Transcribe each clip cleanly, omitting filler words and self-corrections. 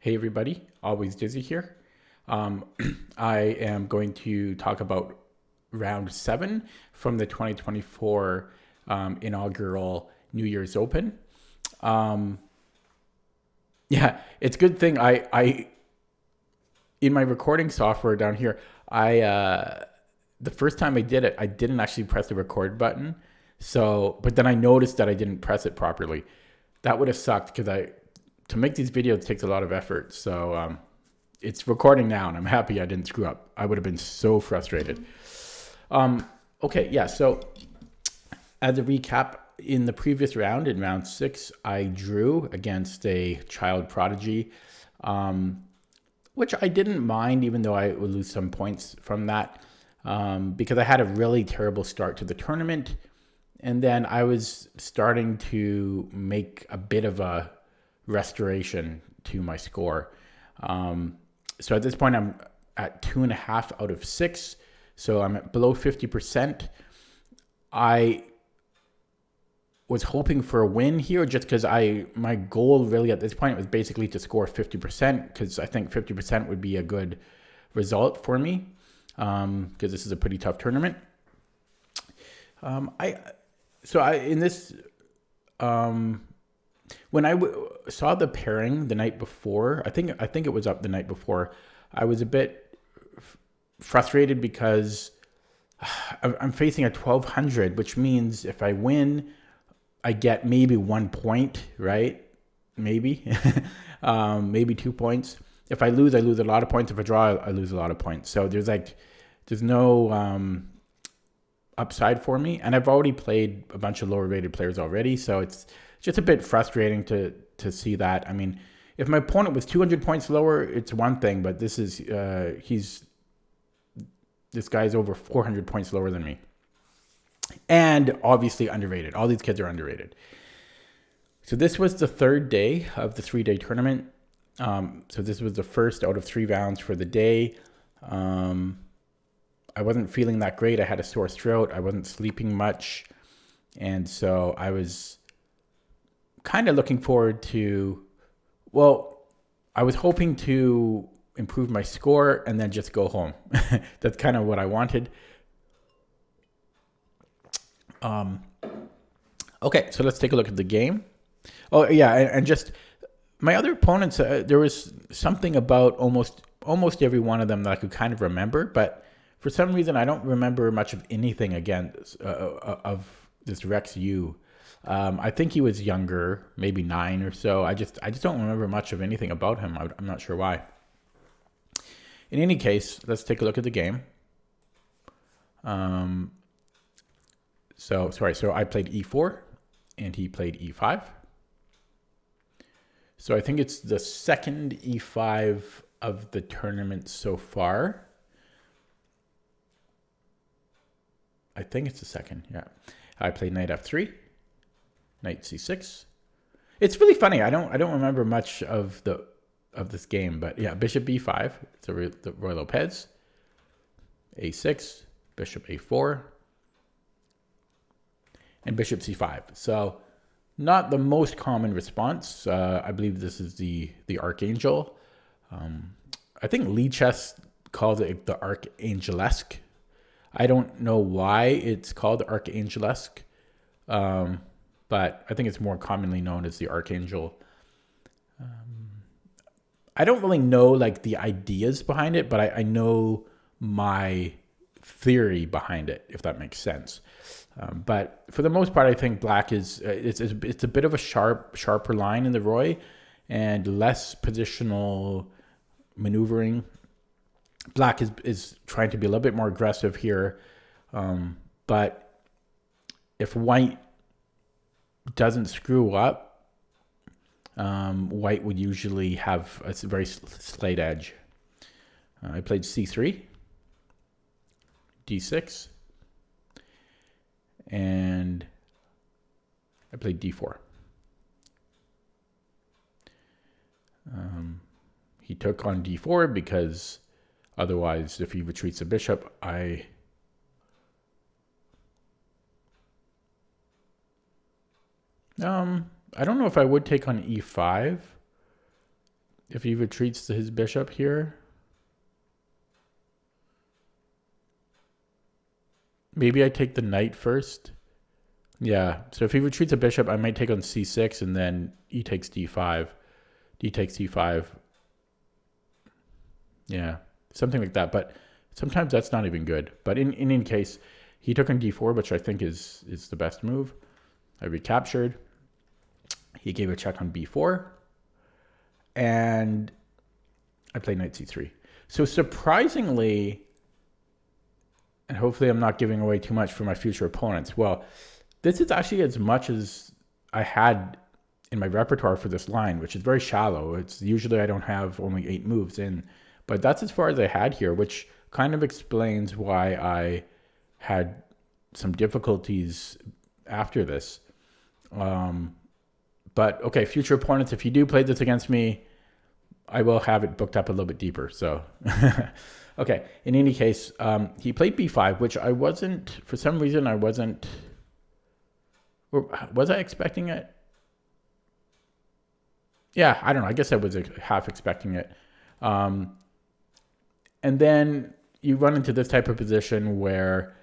Hey everybody, always Dizzy here. Um, I am going to talk about round 7 from the 2024 inaugural New Year's Open. Um, yeah, it's a good thing I in my recording software down here, the first time I did it, I didn't actually press the record button. So, but then I noticed that I didn't press it properly. That would have sucked because to make these videos takes a lot of effort. So it's recording now, and I'm happy I didn't screw up. I would have been so frustrated. Okay, yeah. So as a recap, in the previous round, in round 6, I drew against a child prodigy, which I didn't mind, even though I would lose some points from that, because I had a really terrible start to the tournament. And then I was starting to make a bit of a restoration to my score. So at this point, I'm at 2.5 out of 6. So I'm at below 50%. I was hoping for a win here just because my goal really at this point was basically to score 50%, because I think 50% would be a good result for me, because this is a pretty tough tournament. In this, when saw the pairing the night before, I think it was up the night before, I was a bit frustrated because I'm facing a 1200, which means if I win, I get maybe 1 point, right? Maybe, maybe 2 points. If I lose a lot of points. If I draw, I lose a lot of points. So there's no upside for me, and I've already played a bunch of lower rated players already, so it's just a bit frustrating to see that. I mean, if my opponent was 200 points lower, it's one thing, but this guy's over 400 points lower than me, and obviously underrated. All these kids are underrated. So this was the third day of the 3-day tournament. So this was the first out of 3 rounds for the day. I wasn't feeling that great. I had a sore throat. I wasn't sleeping much. And so I was kind of looking forward to, I was hoping to improve my score and then just go home. That's kind of what I wanted. Okay, so let's take a look at the game. Oh, yeah, and just my other opponents, there was something about almost every one of them that I could kind of remember, but for some reason, I don't remember much of anything of this Rex Yu. I think he was younger, maybe 9 or so. I just don't remember much of anything about him. I'm not sure why. In any case, let's take a look at the game. So I played e4, and he played e5. So I think it's the second e5 of the tournament so far. I think it's the second, yeah. I played knight f3, knight c6. It's really funny. I don't remember much of this game, but yeah, bishop b5. It's the Ruy Lopez. a6, bishop a4, and bishop c5. So not the most common response. I believe this is the Archangel. I think Lee Chess calls it the Archangelesque. I don't know why it's called Archangelesque, but I think it's more commonly known as the Archangel. I don't really know like the ideas behind it, but I know my theory behind it, if that makes sense. But for the most part, I think black is it's a bit of a sharper line in the Roy, and less positional maneuvering. Black is trying to be a little bit more aggressive here, but if white doesn't screw up, white would usually have a very slight edge. I played c3, d6, and I played d4. He took on d4 because otherwise, if he retreats the bishop, I don't know if I would take on e5. if he retreats to his bishop here. Maybe I take the knight first. Yeah, so if he retreats a bishop, I might take on c6 and then e takes d5. D takes c5. Yeah, something like that. But sometimes that's not even good. But in any case, he took on d4, which I think is the best move. I recaptured. He gave a check on b4. And I played knight c3. So surprisingly, and hopefully I'm not giving away too much for my future opponents. Well, this is actually as much as I had in my repertoire for this line, which is very shallow. It's usually I don't have only 8 moves in, but that's as far as I had here, which kind of explains why I had some difficulties after this. But okay, future opponents, if you do play this against me, I will have it booked up a little bit deeper. So, okay. In any case, he played b5, which I wasn't, for some reason, I wasn't, or was I expecting it? Yeah, I don't know. I guess I was half expecting it. And then you run into this type of position where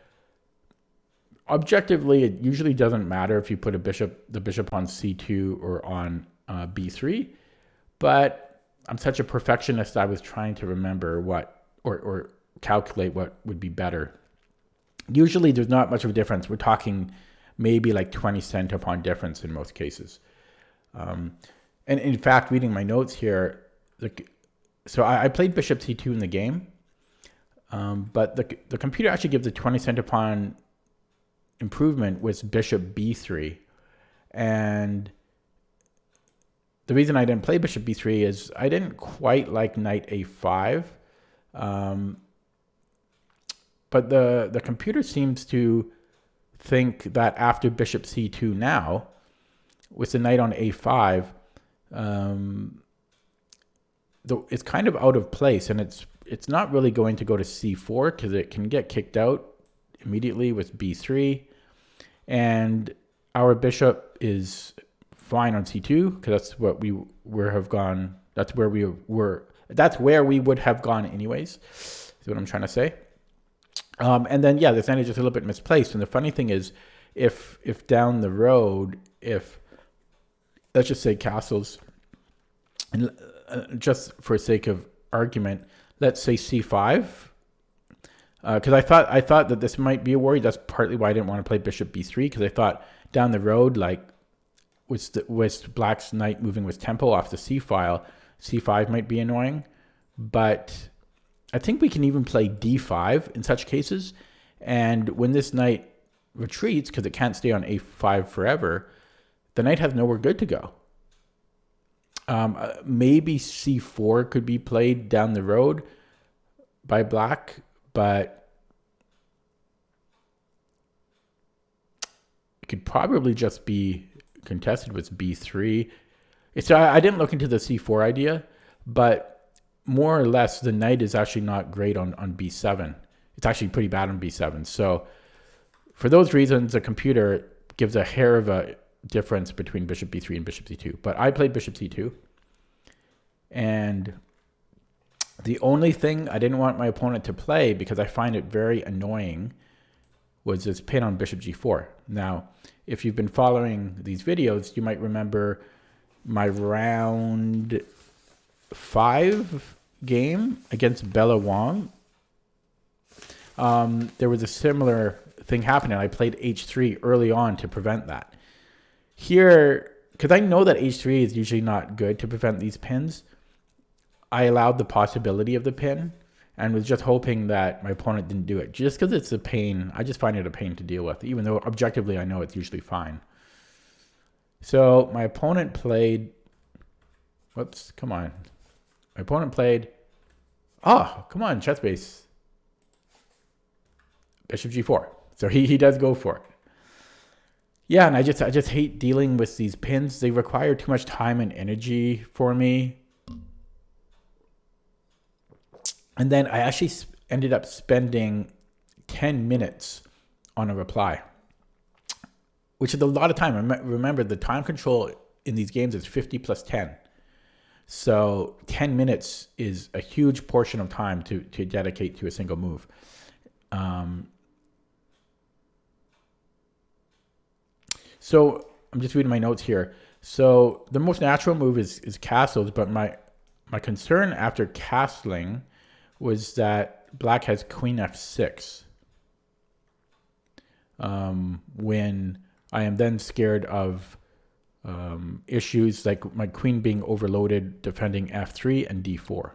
objectively, it usually doesn't matter if you put the bishop on c2 or on b3, but I'm such a perfectionist, I was trying to remember what, or calculate what would be better. Usually there's not much of a difference. We're talking maybe like 20 centipon difference in most cases. And in fact, reading my notes here, so I played bishop c2 in the game, but the computer actually gives a 20 centipon improvement with bishop b3. And the reason I didn't play bishop b3 is I didn't quite like knight a5. But the computer seems to think that after bishop c2 now, with the knight on a5, it's kind of out of place, and it's not really going to go to c4 because it can get kicked out immediately with b3, and our bishop is fine on c2 because that's what we would have gone. That's where we would have gone anyways. Is what I'm trying to say. And then yeah, this knight is just a little bit misplaced. And the funny thing is, if down the road, if let's just say castles, and just for sake of argument, let's say c5. Because I thought that this might be a worry. That's partly why I didn't want to play bishop b3, because I thought down the road, like with black's knight moving with tempo off the c file, c5 might be annoying. But I think we can even play d5 in such cases. And when this knight retreats, because it can't stay on a5 forever, the knight has nowhere good to go. Maybe c4 could be played down the road by black, but it could probably just be contested with b3. So I didn't look into the c4 idea, but more or less the knight is actually not great on b7. It's actually pretty bad on b7. So for those reasons, the computer gives a hair of a difference between bishop b3 and bishop c2. But I played bishop c2. And the only thing I didn't want my opponent to play, because I find it very annoying, was this pin on bishop g4. Now, if you've been following these videos, you might remember my round 5 game against Bella Wong. There was a similar thing happening. I played h3 early on to prevent that. Here, because I know that h3 is usually not good to prevent these pins, I allowed the possibility of the pin and was just hoping that my opponent didn't do it. Just because it's a pain, I just find it a pain to deal with, even though objectively I know it's usually fine. So my opponent played, whoops, come on. My opponent played, oh, come on, chess base. Bishop g4. So he does go for it. Yeah, and I just hate dealing with these pins. They require too much time and energy for me. And then I actually ended up spending 10 minutes on a reply, which is a lot of time. Remember, the time control in these games is 50 plus 10. So 10 minutes is a huge portion of time to dedicate to a single move. So I'm just reading my notes here. So the most natural move is castles, but my concern after castling was that black has queen f6. When I am then scared of issues like my queen being overloaded defending f3 and d4.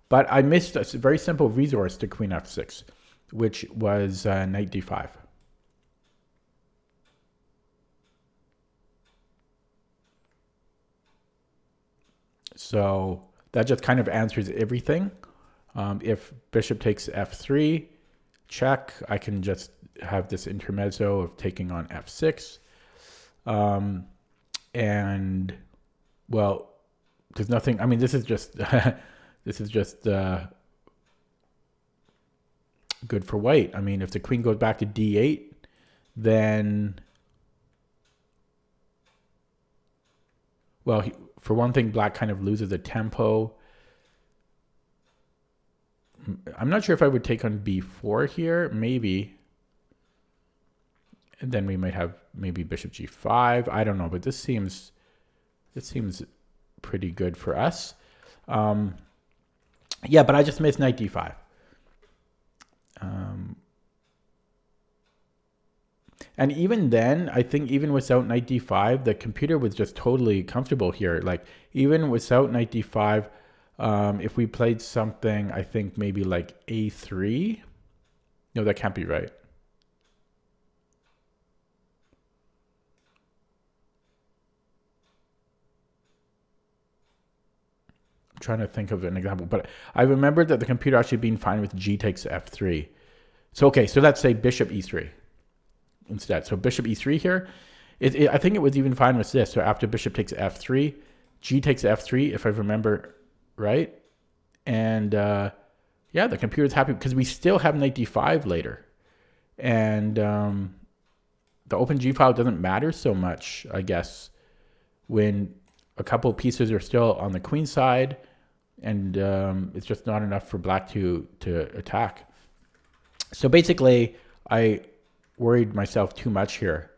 But I missed a very simple resource to queen f6, which was knight d5. So that just kind of answers everything. If bishop takes f3, check, I can just have this intermezzo of taking on f6. And, well, there's nothing, I mean, this is just, this is just good for white. I mean, if the queen goes back to d8, then, well, for one thing, black kind of loses a tempo. I'm not sure if I would take on b4 here, maybe. And then we might have maybe bishop g5. I don't know, but this seems pretty good for us. Yeah, but I just missed knight d5. And even then, I think even without knight d5, the computer was just totally comfortable here. Like even without knight d5, if we played something, I think maybe like a3. No, that can't be right. I'm trying to think of an example, but I remember that the computer actually being fine with g takes f3. So, okay, so let's say bishop e3 instead. So bishop e3 here. I think it was even fine with this. So after bishop takes f3, g takes f3, if I remember right. And yeah, the computer's happy because we still have knight d5 later. And the open g file doesn't matter so much, I guess, when a couple pieces are still on the queen side and it's just not enough for black to attack. So basically, I worried myself too much here,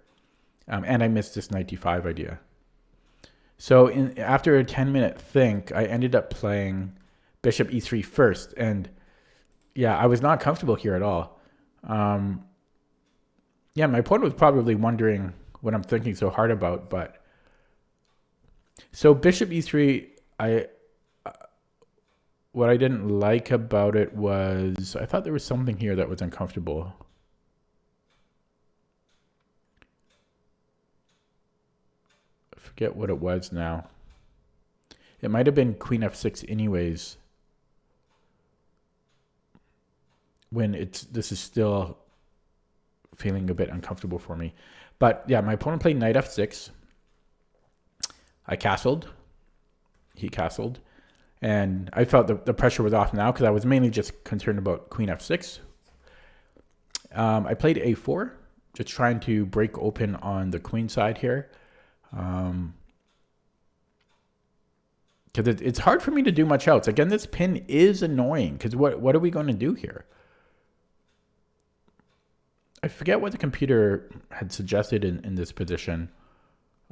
and I missed this knight d5 idea. So after a 10-minute think, I ended up playing bishop e3 first, and yeah, I was not comfortable here at all. Yeah, my opponent was probably wondering what I'm thinking so hard about, but so bishop e3, what I didn't like about it was I thought there was something here that was uncomfortable. I forget what it was now. It might have been queen f6 anyways. When this is still feeling a bit uncomfortable for me. But yeah, my opponent played knight f6. I castled. He castled. And I felt the pressure was off now because I was mainly just concerned about queen f6. I played a4, just trying to break open on the queen side here. Because it's hard for me to do much else. Again, this pin is annoying because what are we going to do here? I forget what the computer had suggested in this position.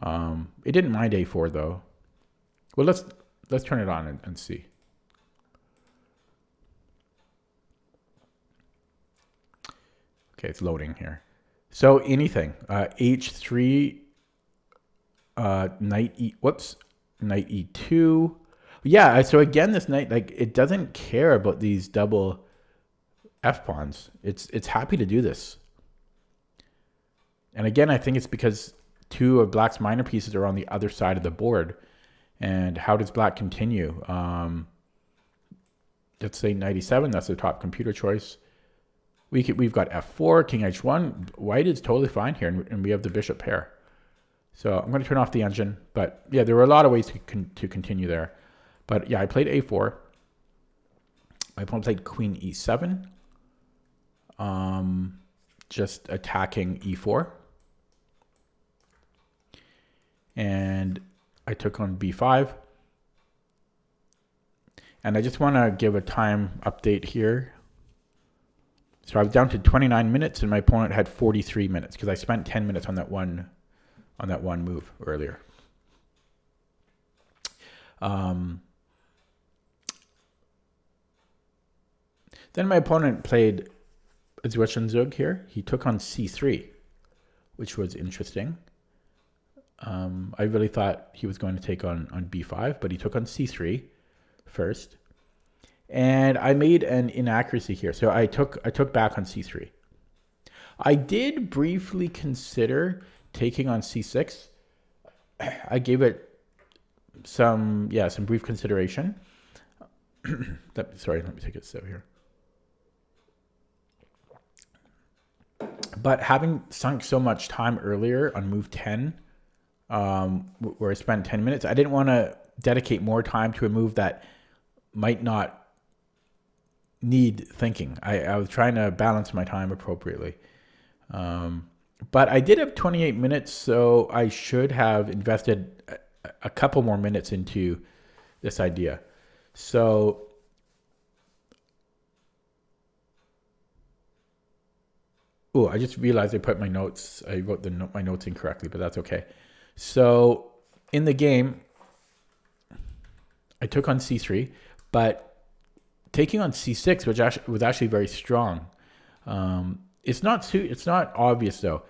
It didn't mind a4 though. Well, let's turn it on and see. Okay, it's loading here. So anything, h3, knight e2. Yeah, so again, this knight, like, it doesn't care about these double f pawns. It's happy to do this. And again, I think it's because two of black's minor pieces are on the other side of the board. And how does black continue? Let's say knight e7, that's the top computer choice. We've got f4, king h1. White is totally fine here, and we have the bishop pair. So I'm going to turn off the engine. But yeah, there were a lot of ways to continue there. But yeah, I played a4. My opponent played queen e7. Just attacking e4. and I took on b5. And I just want to give a time update here. So I was down to 29 minutes and my opponent had 43 minutes because I spent 10 minutes on that one move earlier. Then my opponent played a Zug here. He took on c3, which was interesting. I really thought he was going to take on b5, but he took on c3 first. And I made an inaccuracy here. So I took back on c3. I did briefly consider taking on c6. I gave it some brief consideration. Sorry, let me take a sip here. But having sunk so much time earlier on move 10, where I spent 10 minutes, I didn't want to dedicate more time to a move that might not need thinking. I was trying to balance my time appropriately. But I did have 28 minutes, so I should have invested a couple more minutes into this idea. So I just realized I put my notes. I wrote my notes incorrectly, but that's okay. So in the game, I took on c3, but taking on c6, which was actually very strong. It's not obvious though.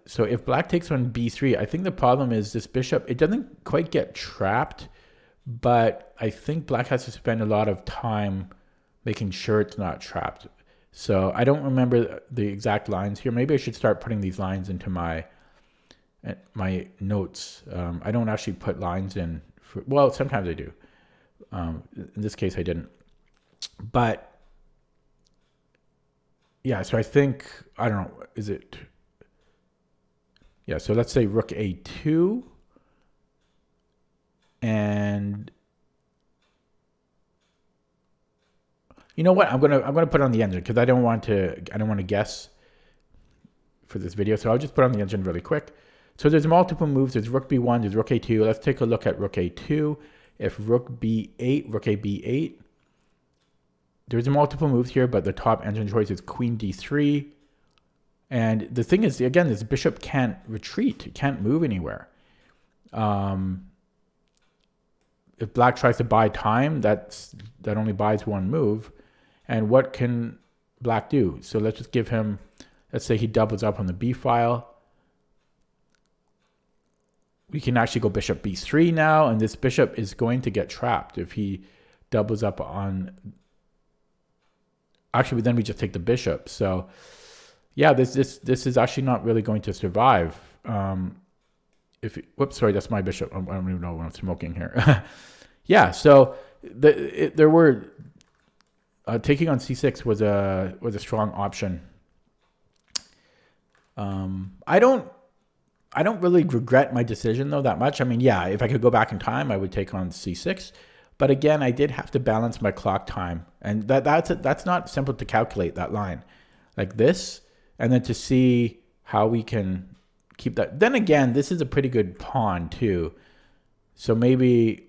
So if black takes on b3, I think the problem is this bishop. It doesn't quite get trapped, but I think black has to spend a lot of time making sure it's not trapped. So I don't remember the exact lines here. Maybe I should start putting these lines into my notes. I don't actually put lines in. Well, sometimes I do. In this case, I didn't. But yeah, so I think, I don't know, is it? Yeah, so let's say rook a2, and you know what? I'm gonna put it on the engine because I don't want to guess for this video. So I'll just put on the engine really quick. So there's multiple moves. There's rook b1. There's rook a2. Let's take a look at rook a2. If rook b8, rook a b8. There's multiple moves here, but the top engine choice is queen d3. And the thing is, again, this bishop can't retreat. It can't move anywhere. If black tries to buy time, that only buys one move. And what can black do? So let's just give him, let's say he doubles up on the b file. We can actually go bishop b3 now, and this bishop is going to get trapped if he doubles up on... Actually, then we just take the bishop. So, yeah, this is actually not really going to survive. Whoops, sorry, that's my bishop. I don't even know when I'm smoking here. Yeah, so there were taking on c6 was a strong option. I don't really regret my decision though that much. I mean, yeah, if I could go back in time, I would take on c6. But again, I did have to balance my clock time, and that's not simple to calculate that line like this, and then to see how we can keep that. Then again, this is a pretty good pawn too, so maybe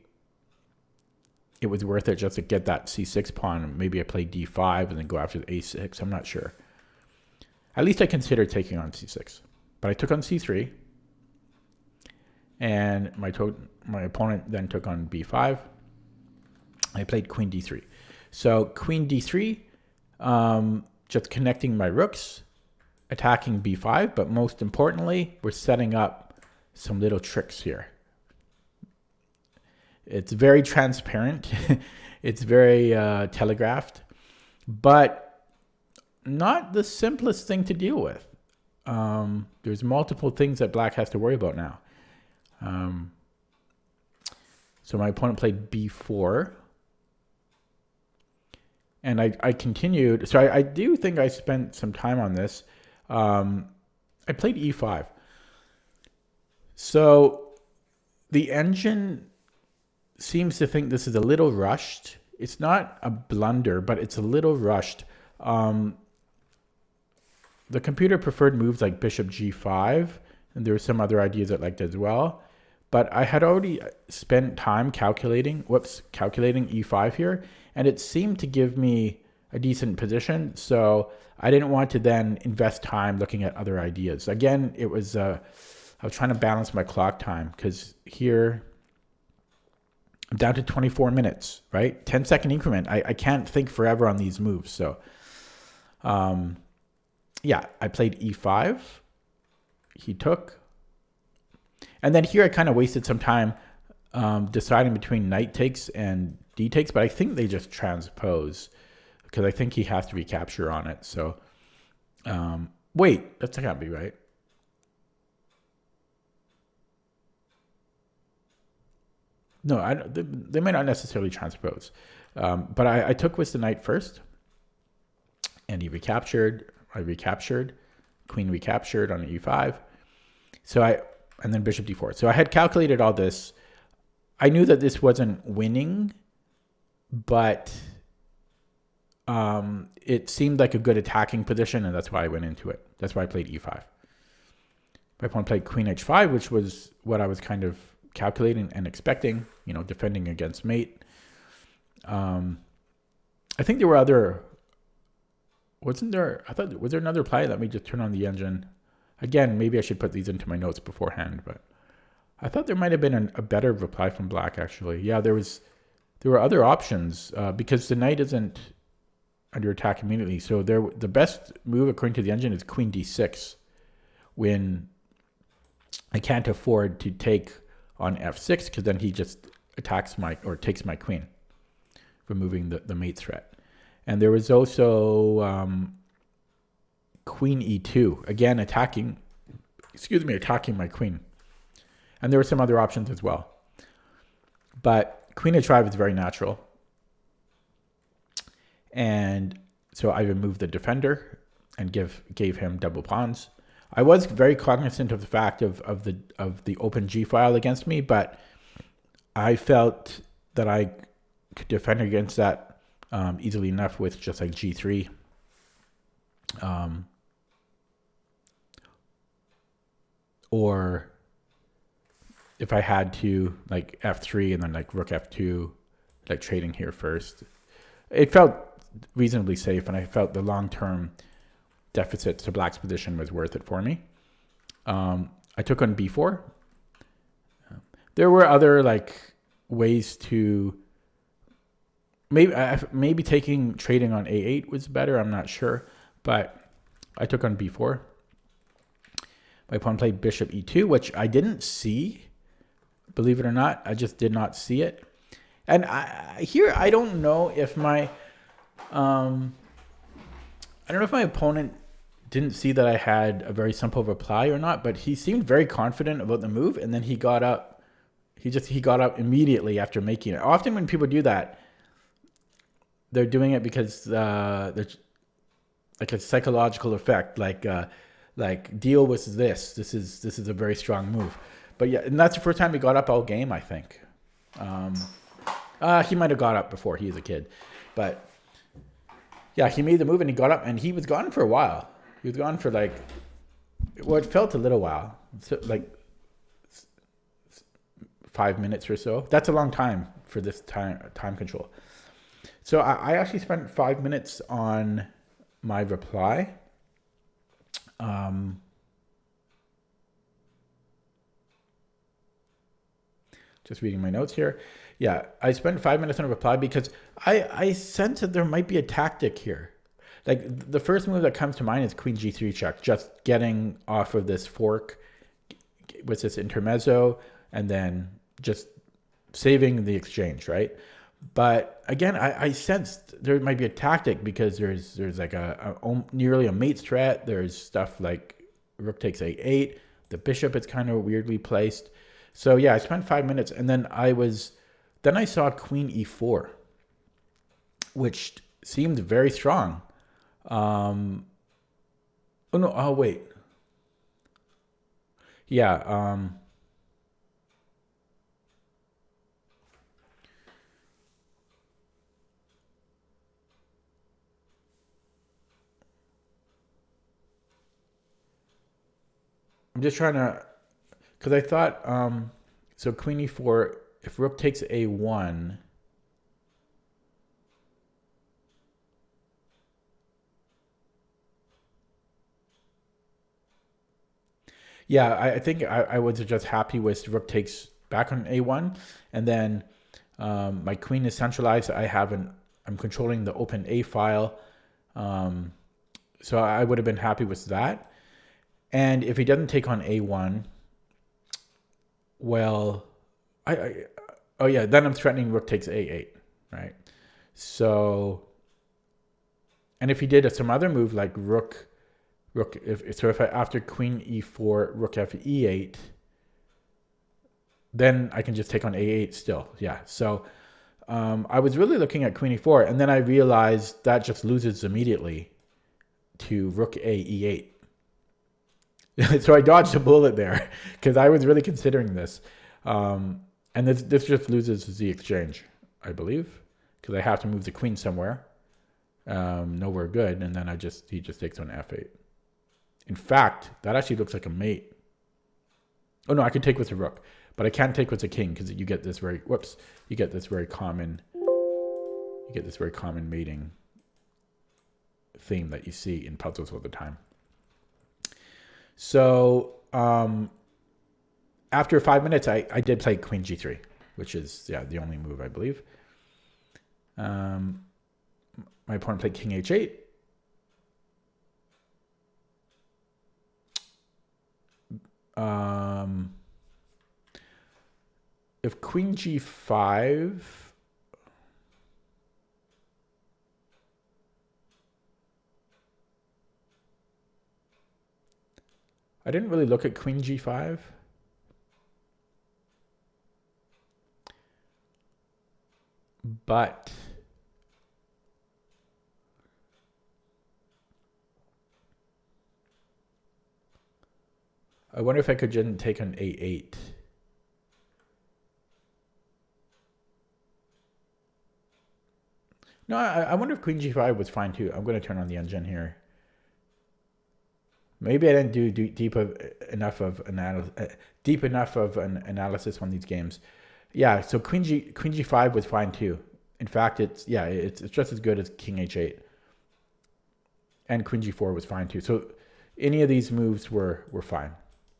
it was worth it just to get that c6 pawn. Maybe I play d5 and then go after the a6. I'm not sure. At least I considered taking on c6, but I took on c3, and my opponent then took on b5. I played queen d3. So queen d3, just connecting my rooks, attacking b5, but most importantly, we're setting up some little tricks here. It's very transparent. It's very telegraphed, but not the simplest thing to deal with. There's multiple things that black has to worry about now. So my opponent played b4. And I continued. So I do think I spent some time on this. I played e5. So the engine seems to think this is a little rushed. It's not a blunder, but it's a little rushed. The computer preferred moves like bishop g5, and there were some other ideas it liked as well. but I had already spent time calculating e5 here, and it seemed to give me a decent position. So I didn't want to then invest time looking at other ideas. Again, I was trying to balance my clock time, because here I'm down to 24 minutes, right? 10-second increment. I can't think forever on these moves. So yeah, I played e5. He took. And then here I kind of wasted some time deciding between knight takes and d takes, but I think they just transpose, because I think he has to recapture on it. So wait, that can't be right. No, they may not necessarily transpose. But I took with the knight first, and he recaptured. I recaptured. Queen recaptured on e5. And then bishop d4. So I had calculated all this. I knew that this wasn't winning, but it seemed like a good attacking position, and that's why I went into it. That's why I played e5. My opponent played queen h5, which was what I was kind of calculating and expecting, defending against mate. I think there were other... Wasn't there... was there another play? Let me just turn on the engine. Again, maybe I should put these into my notes beforehand, but I thought there might have been a better reply from black, actually. Yeah, there were other options, because the knight isn't under attack immediately. So the best move, according to the engine, is queen d6, when I can't afford to take on f6, because then he just takes my queen, removing the mate threat. And there was also queen e2, again attacking my queen. And there were some other options as well. But queen h5 is very natural. And so I removed the defender and gave him double pawns. I was very cognizant of the fact of the open g file against me, but I felt that I could defend against that easily enough with just like g3. Or if I had to, like f3 and then like rook f2, like trading here first. It felt reasonably safe, and I felt the long-term deficit to black's position was worth it for me. I took on b4. There were other ways to maybe trading on a8 was better. I'm not sure, but I took on b4. My opponent played bishop e2, which I didn't see. Believe it or not, I just did not see it. And I don't know if my opponent didn't see that I had a very simple reply or not, but he seemed very confident about the move, and then he got up. He got up immediately after making it. Often when people do that, they're doing it because there's like a psychological effect, like deal with this. This is a very strong move. But yeah, and that's the first time he got up all game, I think. He might have got up before. He was a kid, but yeah, he made the move and he got up, and he was gone for a while. He was gone for it felt a little while, so like 5 minutes or so. That's a long time for this time control. So I actually spent 5 minutes on my reply. Just reading my notes here. Yeah, I spent 5 minutes on a reply because I sense that there might be a tactic here. Like the first move that comes to mind is queen g3 check, just getting off of this fork with this intermezzo and then just saving the exchange, right? But again, I sensed there might be a tactic because there's like nearly a mate's threat. There's stuff like rook takes a8. The bishop is kind of weirdly placed. So yeah, I spent 5 minutes, and then I saw queen e4, which seemed very strong. Oh no! Oh wait. Yeah. I'm just trying to, because I thought So queen e4, if rook takes a1, yeah, I think I was just happy with rook takes back on a1, and then my queen is centralized. I'm controlling the open a file, so I would have been happy with that. And if he doesn't take on a1, well, oh yeah, then I'm threatening rook takes a8, right? So, and if he did some other move like if after queen e4, rook f e8, then I can just take on a8 still. Yeah. So I was really looking at queen e4, and then I realized that just loses immediately to rook a e8. So I dodged a bullet there because I was really considering this. And this just loses the exchange, I believe, because I have to move the queen somewhere. Nowhere good, and then he just takes on f8. In fact, that actually looks like a mate. Oh no, I could take with the rook, but I can't take with the king because you get this very common mating theme that you see in puzzles all the time. So after 5 minutes, I did play queen g3, which is the only move I believe. My opponent played king h8. If queen g5, I didn't really look at queen g5. But I wonder if I could just take on a8. No, I wonder if queen g5 was fine too. I'm going to turn on the engine here. Maybe I didn't do deep enough of an analysis on these games. Yeah, so queen g5 was fine too. In fact, it's just as good as king h8. And queen g4 was fine too. So any of these moves were fine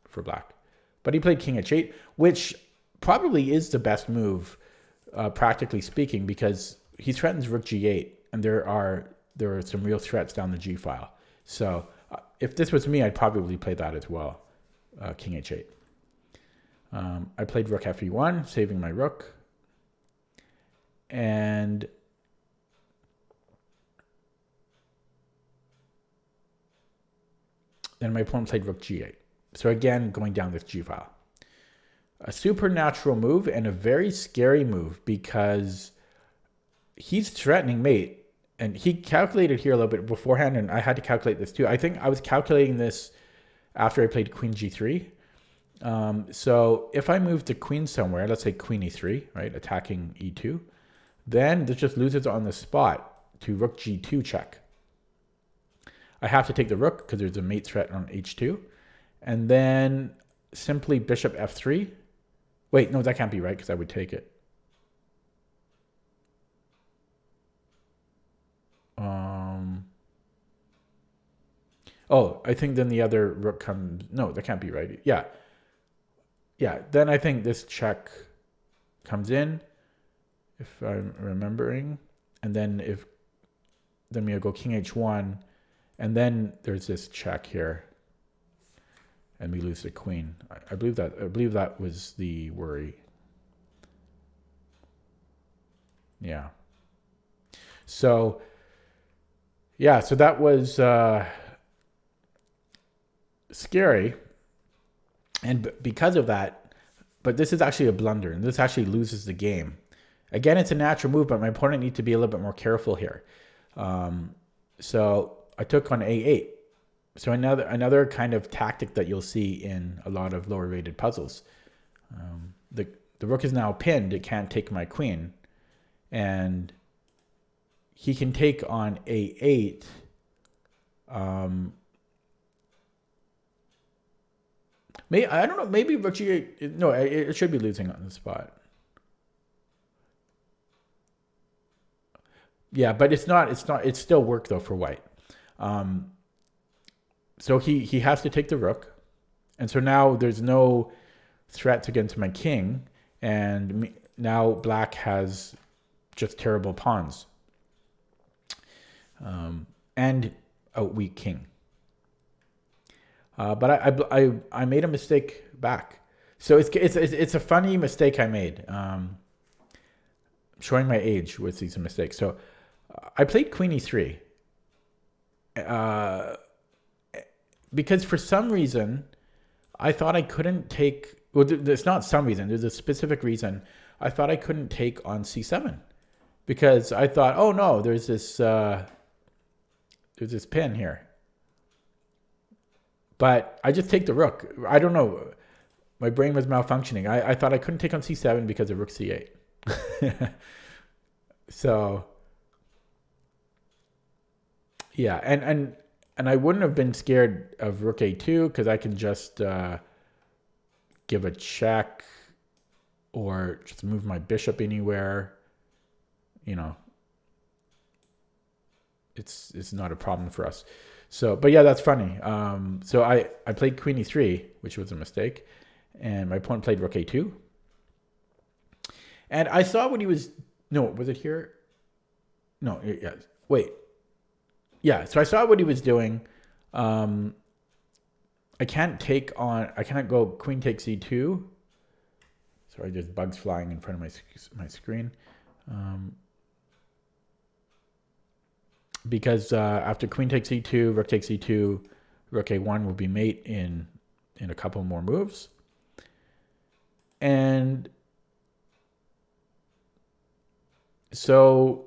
for black. But he played king h8, which probably is the best move, practically speaking, because he threatens rook g8, and there are some real threats down the g file. So if this was me, I'd probably play that as well, king h8. I played rook fe1, saving my rook. And then my opponent played rook g8. So again, going down this g file. A supernatural move and a very scary move because he's threatening mate. And he calculated here a little bit beforehand, and I had to calculate this too. I think I was calculating this after I played queen g3. So if I move the queen somewhere, let's say queen e3, right, attacking e2, then this just loses on the spot to rook g2 check. I have to take the rook because there's a mate threat on h2. And then simply bishop f3. Wait, no, that can't be right because I would take it. Oh, I think then the other rook comes. No, that can't be right. Yeah. Yeah, then I think this check comes in, if I'm remembering. And then then we'll go king h1. And then there's this check here. And we lose the queen. I believe that was the worry. Yeah. So yeah, so that was scary. And because of that, but this is actually a blunder, and this actually loses the game. Again, it's a natural move, but my opponent needs to be a little bit more careful here. So I took on a8. So another kind of tactic that you'll see in a lot of lower rated puzzles. The rook is now pinned. It can't take my queen. And he can take on a8. I don't know. Maybe rook g8. No, it should be losing on the spot. Yeah, but it's not. It's not. It's still work though for white. So he has to take the rook, and so now there's no threats against my king, and now black has just terrible pawns, and a weak king. But I made a mistake back, so it's a funny mistake I made. Showing my age with these mistakes. So I played queen e3 because for some reason I thought I couldn't take. Well, there's not some reason. There's a specific reason. I thought I couldn't take on c7 because I thought, oh no, there's this pin here. But I just take the rook. I don't know. My brain was malfunctioning. I thought I couldn't take on c7 because of rook c8. So yeah, and I wouldn't have been scared of rook a2 because I can just give a check or just move my bishop anywhere. You know, it's not a problem for us. So, but yeah, that's funny. So I played queen e3, which was a mistake, and my opponent played rook a2. And I saw what he was. No, was it here? No, yeah. Wait. Yeah, so I saw what he was doing. I can't go queen takes e2. Sorry, there's bugs flying in front of my screen. Because after queen takes e2, rook takes e2, rook a1 will be mate in a couple more moves. And so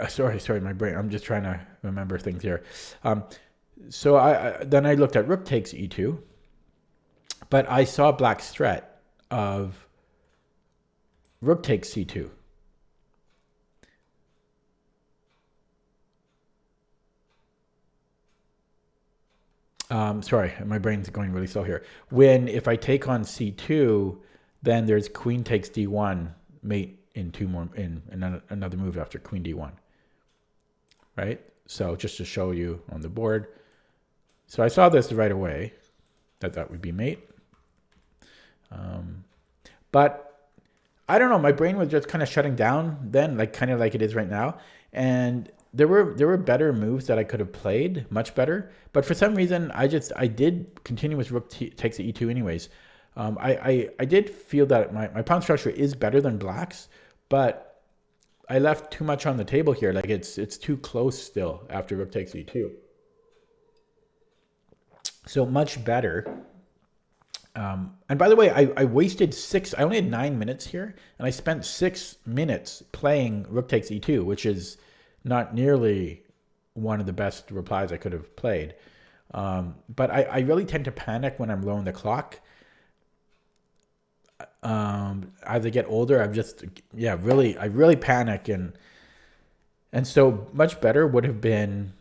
sorry, my brain. I'm just trying to remember things here. So then I looked at rook takes e2, but I saw black's threat of rook takes c2. Sorry, my brain's going really slow here. If I take on c2, then there's queen takes d1, mate in another move after queen d1. Right? So just to show you on the board. So I saw this right away, that would be mate. But I don't know, my brain was just kind of shutting down then, kind of like it is right now. And there were better moves that I could have played, much better. But for some reason, I did continue with rook takes e2 anyways. I did feel that my pawn structure is better than black's, but I left too much on the table here. Like it's too close still after rook takes e2. So much better. And by the way, I wasted I only had 9 minutes here, and I spent 6 minutes playing rook takes e2, which is not nearly one of the best replies I could have played. But I really tend to panic when I'm low on the clock. As I get older, I really panic, and so much better would have been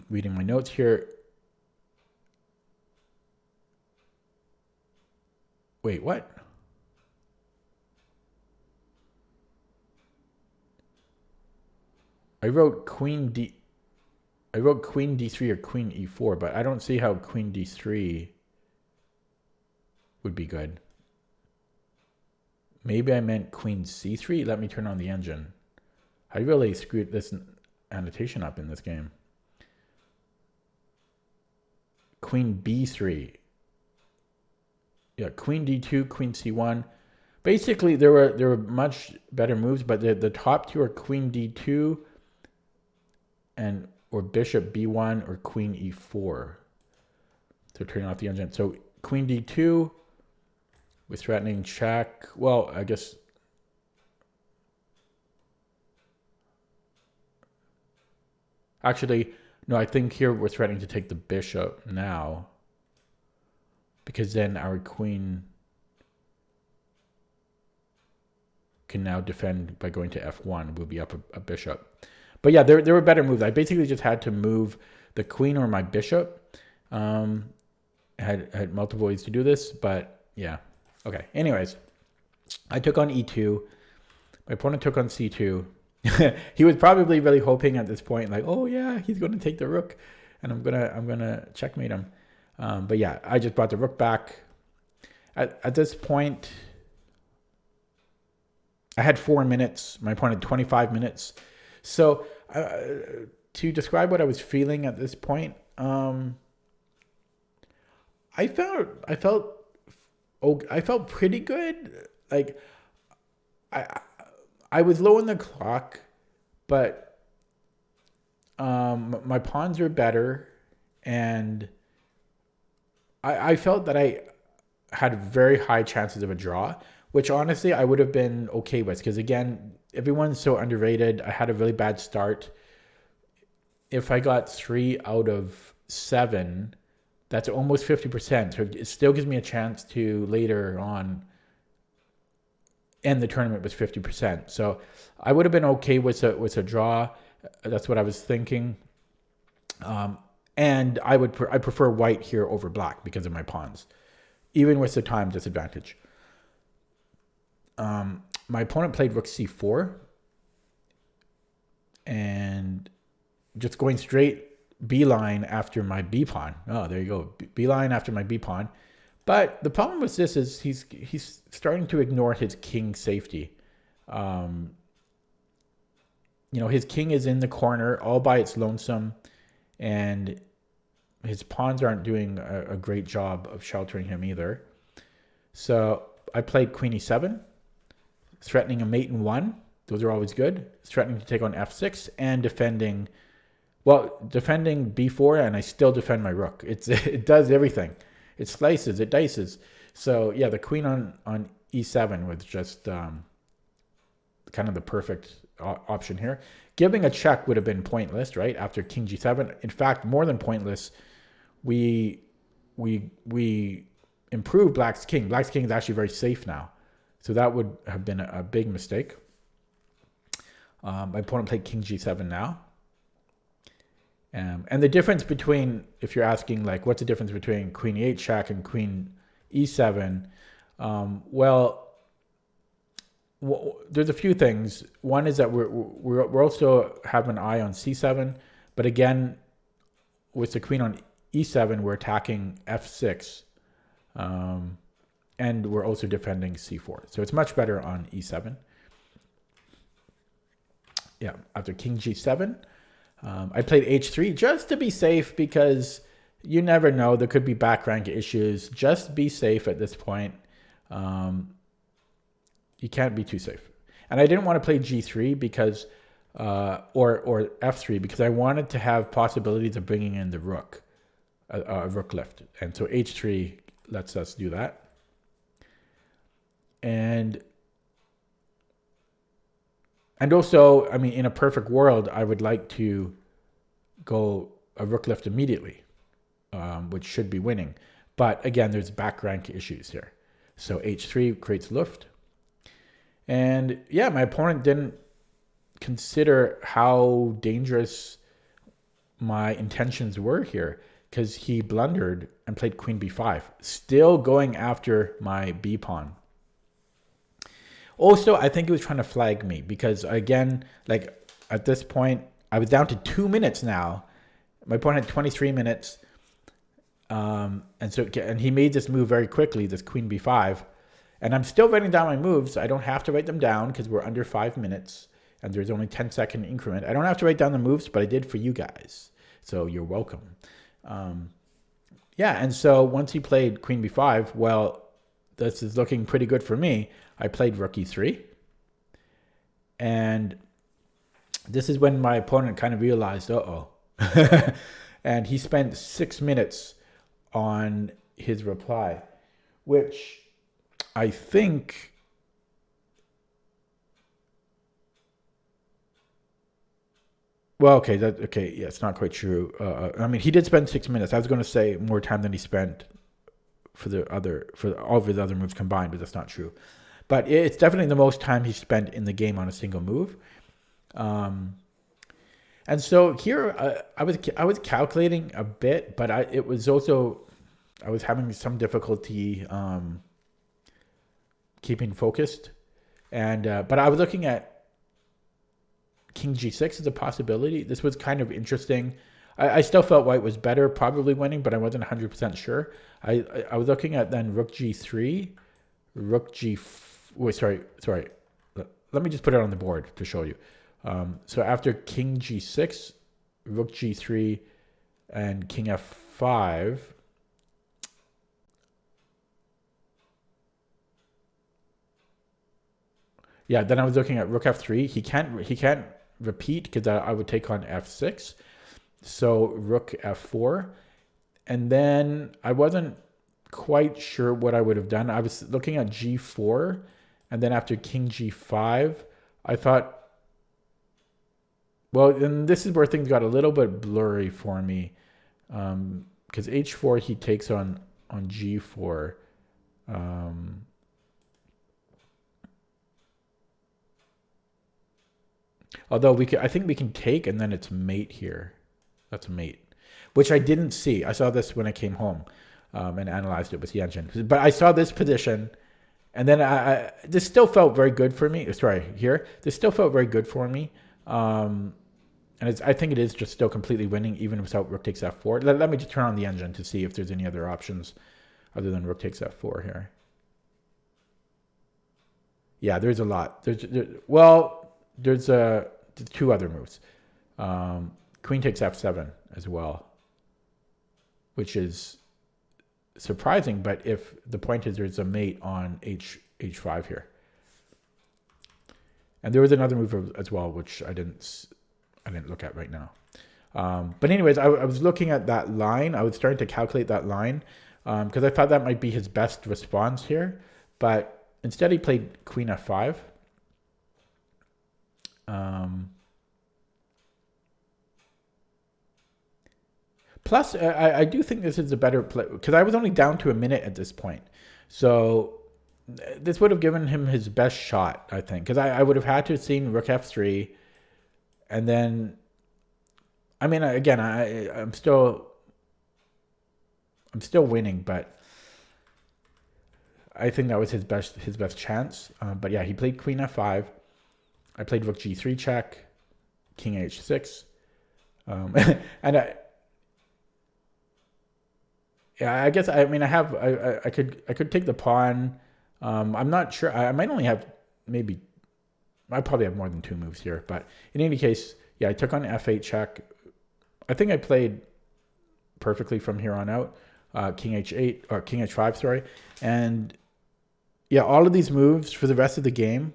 reading my notes here. Wait, what? I wrote queen d3 or queen e4, but I don't see how queen d3 would be good. Maybe I meant queen c3. Let me turn on the engine. I really screwed this annotation up in this game. Queen b3. Yeah, queen d2, queen c1. Basically, there were much better moves, but the top two are queen d2 or bishop b1 or queen e4. So turning off the engine. So queen d2 with threatening check. Well, I guess actually no. I think here we're threatening to take the bishop now, because then our queen can now defend by going to f1. We'll be up a bishop. But yeah, there were better moves. I basically just had to move the queen or my bishop. Had multiple ways to do this, but yeah. Okay. Anyways, I took on e2. My opponent took on c2. He was probably really hoping at this point, like, oh yeah, he's going to take the rook, and I'm gonna checkmate him. But yeah, I just brought the rook back. At this point, I had 4 minutes. My opponent had 25 minutes. So to describe what I was feeling at this point, I felt pretty good. Like I was low on the clock, but my pawns were better, and I felt that I had very high chances of a draw, which honestly I would have been okay with, because again, everyone's so underrated. I had a really bad start. If I got 3 out of 7, that's almost 50%. So it still gives me a chance to later on end the tournament with 50%. So I would have been okay with a draw. That's what I was thinking. And I prefer white here over black because of my pawns, even with the time disadvantage. My opponent played rook c4, and just going straight b-line after my b pawn. Oh, there you go, b-line after my b pawn. But the problem with this is he's starting to ignore his king safety. His king is in the corner all by its lonesome, and his pawns aren't doing a great job of sheltering him either. So I played queen e7, threatening a mate in 1. Those are always good. Threatening to take on f6 and defending b4, and I still defend my rook. It does everything. It slices, it dices. So yeah, the queen on e7 was just kind of the perfect option here. Giving a check would have been pointless, right? After king g7. In fact, more than pointless. We improved black's king. Black's king is actually very safe now. So that would have been a big mistake. My opponent played king g7 now. And the difference between, if you're asking, like, what's the difference between queen e8 check and queen e7? There's a few things. One is that we're also have an eye on c7, but again, with the queen on e7, we're attacking f6, and we're also defending c4. So it's much better on e7. Yeah, after king g7. I played h3 just to be safe, because you never know. There could be back rank issues. Just be safe at this point. You can't be too safe. And I didn't want to play g3 because, or f3, because I wanted to have possibilities of bringing in the rook, a rook lift. And so h3 lets us do that. And also, I mean, in a perfect world, I would like to go a rook lift immediately, which should be winning. But again, there's back rank issues here. So h3 creates lift. And yeah, my opponent didn't consider how dangerous my intentions were here, because he blundered and played queen b5, still going after my b pawn. Also, I think he was trying to flag me, because again, like at this point, I was down to 2 minutes now. My opponent had 23 minutes. And he made this move very quickly, this queen b5. And I'm still writing down my moves. I don't have to write them down because we're under 5 minutes and there's only 10-second increment. I don't have to write down the moves, but I did for you guys. So you're welcome. Yeah, and so once he played queen b5, well, this is looking pretty good for me. I played rook e3. And this is when my opponent kind of realized, uh-oh. And he spent 6 minutes on his reply, which I think okay, yeah, it's not quite true. I mean, he did spend 6 minutes. I was going to say more time than he spent for all of his other moves combined, but that's not true. But it's definitely the most time he spent in the game on a single move. And so here, I was calculating a bit, but it was also, I was having some difficulty keeping focused, and but I was looking at King G6 as a possibility. This was kind of interesting. I still felt white was better, probably winning, but I wasn't 100% sure. I was looking at then Rook G3, Rook G. Wait, sorry. Let me just put it on the board to show you. So after King G6, Rook G3, and King F5. Yeah, then I was looking at Rook F3. He can't repeat because I would take on F6. So Rook F4. And then I wasn't quite sure what I would have done. I was looking at G4. And then after King G5, I thought, well, and this is where things got a little bit blurry for me. Because H4, he takes on G4. Although I think we can take, and then it's mate here. That's a mate, which I didn't see. I saw this when I came home and analyzed it with the engine. But I saw this position, and then this still felt very good for me. Sorry, here. This still felt very good for me. And I think it is just still completely winning, even without Rook takes F4. Let me just turn on the engine to see if there's any other options other than Rook takes F4 here. Yeah, there's a lot. There's two other moves. Queen takes F7 as well, which is surprising. But if the point is there's a mate on H5 here, and there was another move as well, which I didn't look at right now. But anyways, I was looking at that line. I was starting to calculate that line because I thought that might be his best response here. But instead, he played Queen F5. Plus, I do think this is a better play because I was only down to a minute at this point. So this would have given him his best shot, I think, because I would have had to have seen Rook F3. And then, I mean, again, I'm still winning, but I think that was his best chance. But yeah, he played Queen F5. I played Rook G3 check, King H6, and I guess I could take the pawn. I'm not sure. I might only have maybe. I probably have more than two moves here, but in any case, yeah, I took on F8 check. I think I played perfectly from here on out. King H8 or King H5, sorry, and yeah, all of these moves for the rest of the game,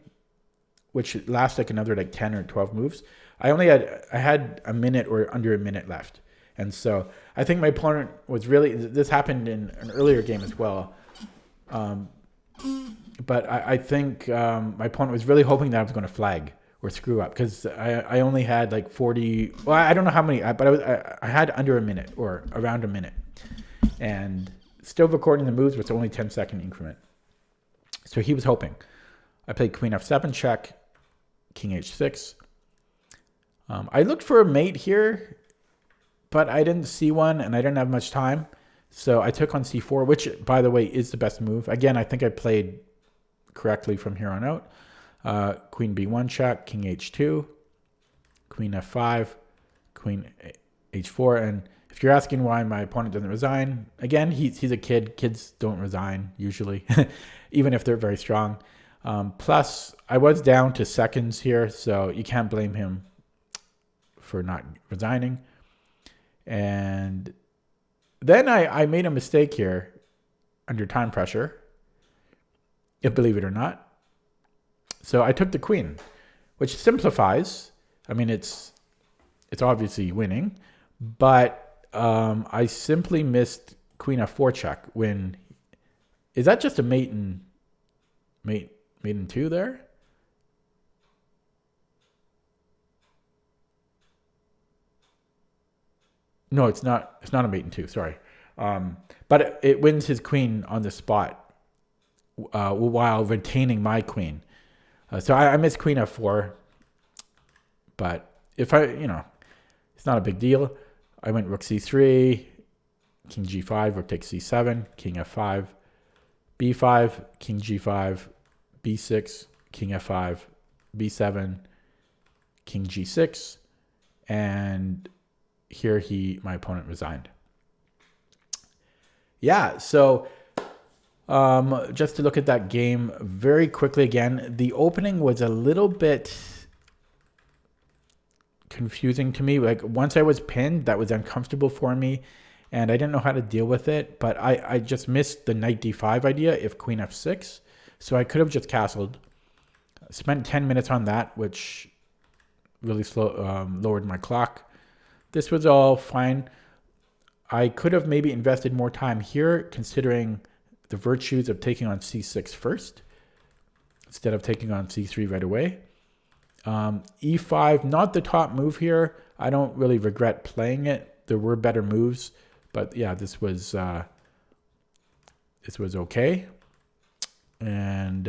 which lasts like another 10 or 12 moves. I had a minute or under a minute left. And so I think my opponent was really, this happened in an earlier game as well. But I think my opponent was really hoping that I was going to flag or screw up because I only had 40, well, I don't know how many, but I had under a minute or around a minute. And still recording the moves with only 10-second increment. So he was hoping. I played Queen F7 check, King H6. I looked for a mate here, but I didn't see one and I didn't have much time. So I took on C4, which, by the way, is the best move. Again, I think I played correctly from here on out. Queen B1 check, King H2, Queen F5, Queen H4. And if you're asking why my opponent doesn't resign, again, he's a kid. Kids don't resign usually, even if they're very strong. Plus, I was down to seconds here, so you can't blame him for not resigning. And then I made a mistake here under time pressure, if believe it or not. So I took the queen, which simplifies. I mean, it's obviously winning, but I simply missed Queen F4 check. Is that just a mate in 2 there? No, it's not. It's not a mate in 2. Sorry, but it wins his queen on the spot while retaining my queen. So I missed Queen F4. But if It's not a big deal. I went rook c3, king g5, rook takes c7, king f5, b5, king g5, b6, king f5, b7, king g6, and here my opponent resigned. Yeah, so just to look at that game very quickly again, the opening was a little bit confusing to me. Like once I was pinned, that was uncomfortable for me, and I didn't know how to deal with it. But I just missed the knight d5 idea if queen f6, so I could have just castled. Spent 10 minutes on that, which really lowered my clock. This was all fine. I could have maybe invested more time here, considering the virtues of taking on c6 first, instead of taking on c3 right away. E5, not the top move here. I don't really regret playing it. There were better moves, but yeah, this was okay. And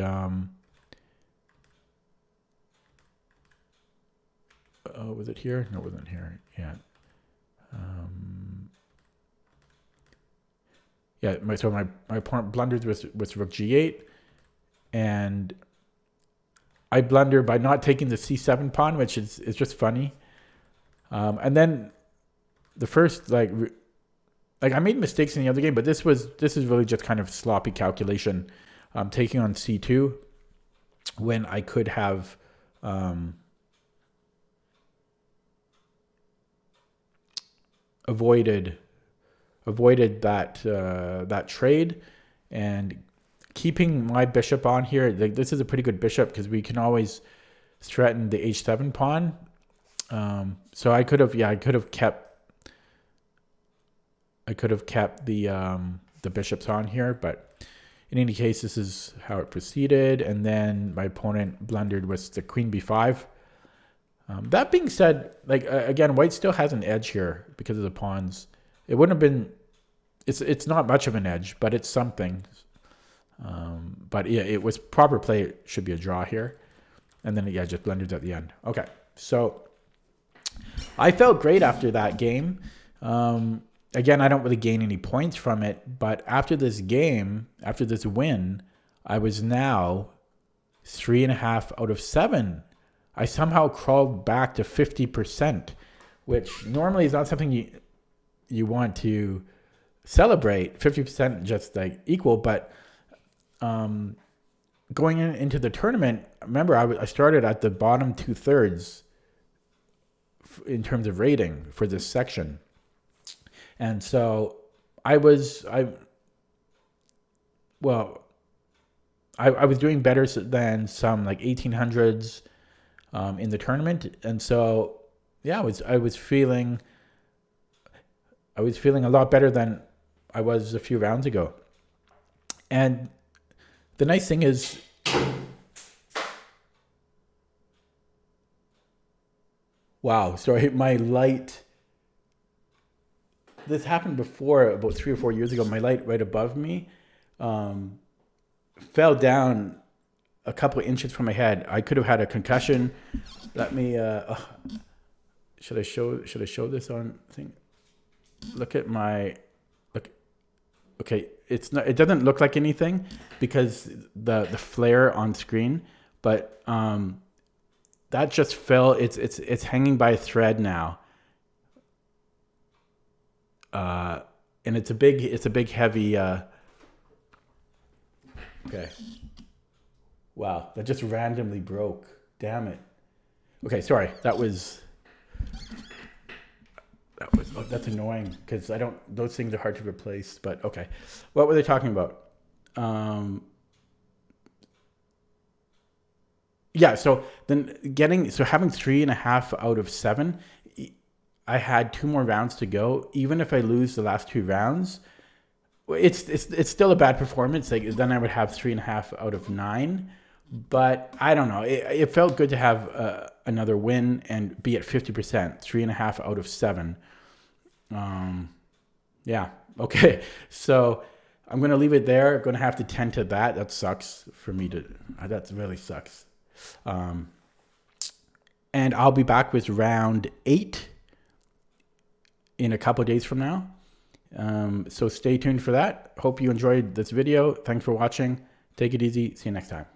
was it here? No, it wasn't here. Yeah. So my opponent blundered with rook g8, and I blunder by not taking the c7 pawn, which is just funny. And then the first like I made mistakes in the other game, but this is really just kind of sloppy calculation. Taking on c2 when I could have avoided that trade, and keeping my bishop on here. Like this is a pretty good bishop because we can always threaten the h7 pawn. So I could have kept the bishops on here, but in any case, this is how it proceeded. And then my opponent blundered with the queen b5. That being said, like again, white still has an edge here because of the pawns. It wouldn't have been. It's not much of an edge, but it's something. But yeah, it was proper play. It should be a draw here, and then yeah, just blundered at the end. Okay, so I felt great after that game. Again, I don't really gain any points from it, but after this game, after this win, I was now 3.5 out of 7. I somehow crawled back to 50%, which normally is not something you want to celebrate. 50% just like equal, but going into the tournament, remember I started at the bottom 2/3 in terms of rating for this section. And so I was doing better than some like 1800s in the tournament. And so yeah, I was feeling a lot better than I was a few rounds ago. And the nice thing is, wow, sorry, my light. This happened before, about 3 or 4 years ago. My light right above me fell down a couple of inches from my head. I could have had a concussion. Let me. Should I show this on thing? Look at my. Look. Okay, it's not. It doesn't look like anything because the flare on screen, but that just fell. It's hanging by a thread now. And it's a big heavy. Okay. Wow, that just randomly broke. Damn it. Okay, sorry. That's annoying because those things are hard to replace, but okay. What were they talking about? Yeah, so then having 3.5 out of 7, I had 2 more rounds to go. Even if I lose the last 2 rounds, it's still a bad performance. Like then I would have 3.5 out of 9. But I don't know. It felt good to have another win and be at 50%, 3.5 out of 7. Yeah. Okay. So I'm going to leave it there. Going to have to tend to that. That sucks for me that really sucks. And I'll be back with round 8 in a couple of days from now. So stay tuned for that. Hope you enjoyed this video. Thanks for watching. Take it easy. See you next time.